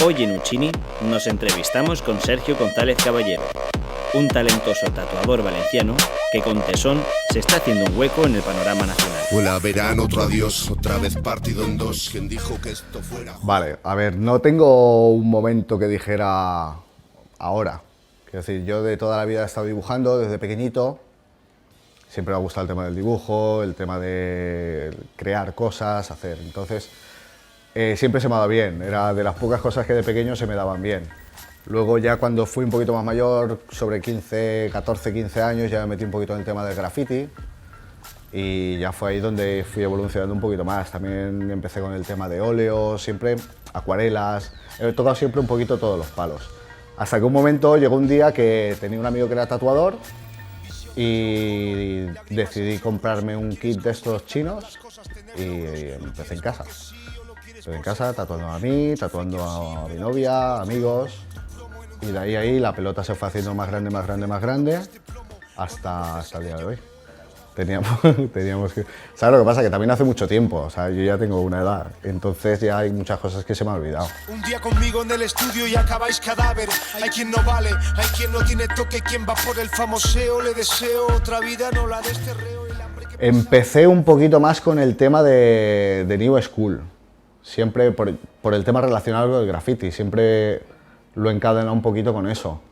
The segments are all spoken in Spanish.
Hoy en Uchini nos entrevistamos con Sergio González Caballero, un talentoso tatuador valenciano que con tesón se está haciendo un hueco en el panorama nacional. Hola, verano, otro adiós, otra vez partido en dos. ¿Quién dijo que esto fuera? Vale, a ver, no tengo un momento que dijera ahora. Quiero decir, yo de toda la vida he estado dibujando desde pequeñito. Siempre me ha gustado el tema del dibujo, el tema de crear cosas, hacer. Entonces, siempre se me ha dado bien. Era de las pocas cosas que de pequeño se me daban bien. Luego ya cuando fui un poquito más mayor, sobre 14, 15 años, ya me metí un poquito en el tema del graffiti. Y ya fue ahí donde fui evolucionando un poquito más. También empecé con el tema de óleo, siempre acuarelas. He tocado siempre un poquito todos los palos. Hasta que un momento llegó un día que tenía un amigo que era tatuador y decidí comprarme un kit de estos chinos y empecé en casa. Empecé en casa tatuando a mí, tatuando a mi novia, amigos. Y de ahí la pelota se fue haciendo más grande, más grande, más grande, hasta el día de hoy. Teníamos que... ¿Sabes lo que pasa? Que también hace mucho tiempo, o sea, yo ya tengo una edad, entonces ya hay muchas cosas que se me han olvidado. Un día conmigo en el estudio y acabáis cadáver. Hay quien no vale, hay quien no tiene toque, quien va por el famoseo. Le deseo otra vida, no la de este reo. Empecé un poquito más con el tema de New School, siempre por el tema relacionado con el graffiti, siempre lo he encadenado un poquito con eso.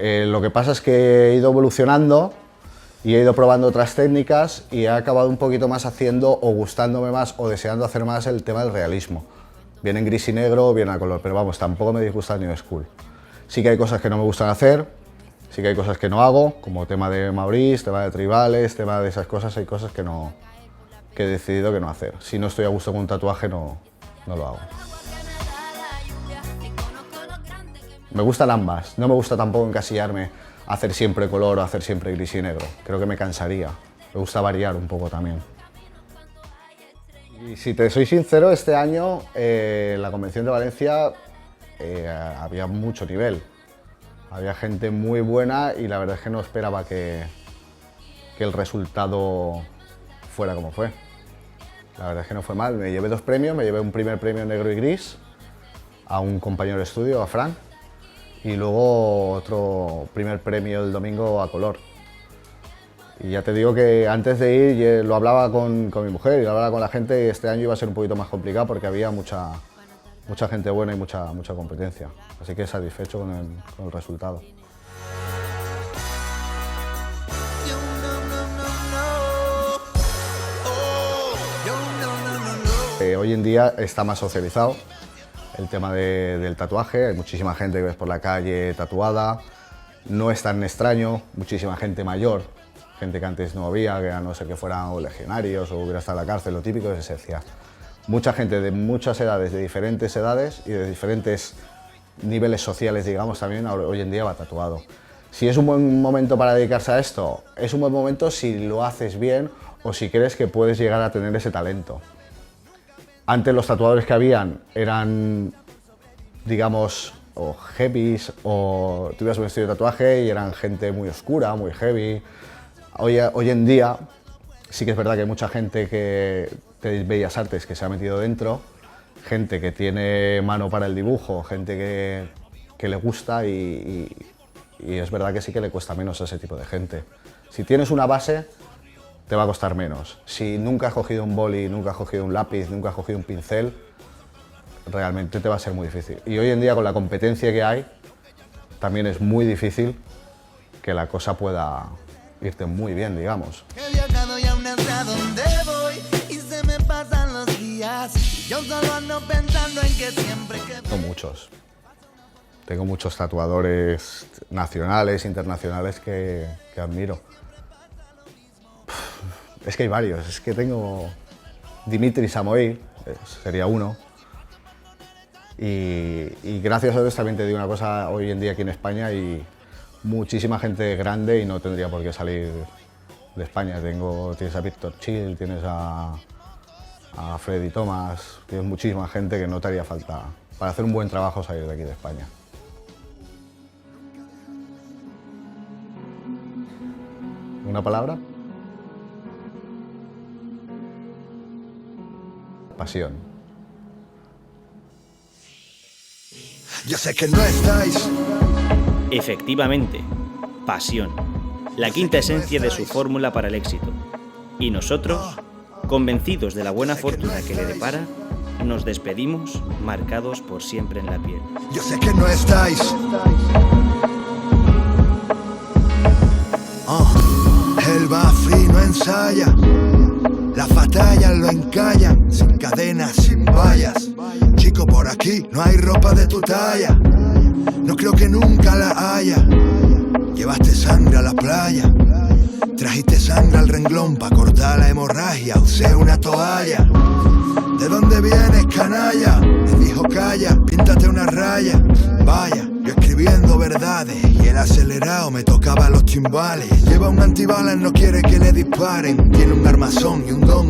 Lo que pasa es que he ido evolucionando y he ido probando otras técnicas y he acabado un poquito más haciendo o gustándome más o deseando hacer más el tema del realismo. Bien en gris y negro, bien a color, pero vamos, tampoco me disgusta el New School. Sí que hay cosas que no me gustan hacer, sí que hay cosas que no hago, como tema de Maurice, tema de tribales, tema de esas cosas, hay cosas que he decidido que no hacer. Si no estoy a gusto con un tatuaje, no lo hago. Me gustan ambas, no me gusta tampoco encasillarme hacer siempre color o hacer siempre gris y negro. Creo que me cansaría. Me gusta variar un poco también. Y si te soy sincero, este año en la Convención de Valencia había mucho nivel. Había gente muy buena y la verdad es que no esperaba que el resultado fuera como fue. La verdad es que no fue mal. Me llevé 2 premios, me llevé un primer premio negro y gris a un compañero de estudio, a Fran, y luego otro primer premio el domingo a color. Y ya te digo que antes de ir lo hablaba con mi mujer y lo hablaba con la gente y este año iba a ser un poquito más complicado porque había mucha gente buena y mucha competencia. Así que satisfecho con el resultado. Hoy en día está más socializado el tema del tatuaje, hay muchísima gente que ves por la calle tatuada, no es tan extraño, muchísima gente mayor, gente que antes no había, que a no ser que fueran legionarios o hubiera estado en la cárcel, lo típico de esencia. Mucha gente de muchas edades, de diferentes edades y de diferentes niveles sociales, digamos, también hoy en día va tatuado. Si es un buen momento para dedicarse a esto, es un buen momento si lo haces bien o si crees que puedes llegar a tener ese talento. Antes los tatuadores que habían eran, digamos, o heavies, o tuvieras un estilo de tatuaje y eran gente muy oscura, muy heavy. Hoy en día sí que es verdad que hay mucha gente de Bellas Artes que se ha metido dentro, gente que tiene mano para el dibujo, gente que le gusta y es verdad que sí que le cuesta menos a ese tipo de gente. Si tienes una base, te va a costar menos. Si nunca has cogido un boli, nunca has cogido un lápiz, nunca has cogido un pincel, realmente te va a ser muy difícil. Y hoy en día con la competencia que hay, también es muy difícil que la cosa pueda irte muy bien, digamos. He viajado y aún no sé a dónde voy y se me pasan los días. Yo solo ando pensando en que siempre que... Tengo muchos tatuadores nacionales, internacionales que admiro. Es que hay varios, es que tengo Dimitri Samoil, sería uno. Y gracias a Dios también te digo una cosa, hoy en día aquí en España hay muchísima gente grande y no tendría por qué salir de España. Tienes a Víctor Chill, tienes a Freddy Thomas, tienes muchísima gente que no te haría falta para hacer un buen trabajo salir de aquí de España. ¿Una palabra? pasión. Yo sé que no estáis. Efectivamente, pasión, la quinta esencia de su fórmula para el éxito. Y nosotros, convencidos de la buena fortuna que le depara, nos despedimos marcados por siempre en la piel. Yo sé que no estáis. El Bafi no ensaya, las batallas lo encallan, sin cadenas, sin vallas. Chico, por aquí no hay ropa de tu talla, no creo que nunca la haya. Llevaste sangre a la playa, trajiste sangre al renglón pa' cortar la hemorragia, usé una toalla. ¿De dónde vienes, canalla? Me dijo calla, píntate una raya. Vaya, yo escribiendo verdades y el acelerado me tocaba los timbales. Lleva un antibalas, no quiere que le disparen. Tiene un armazón y un don,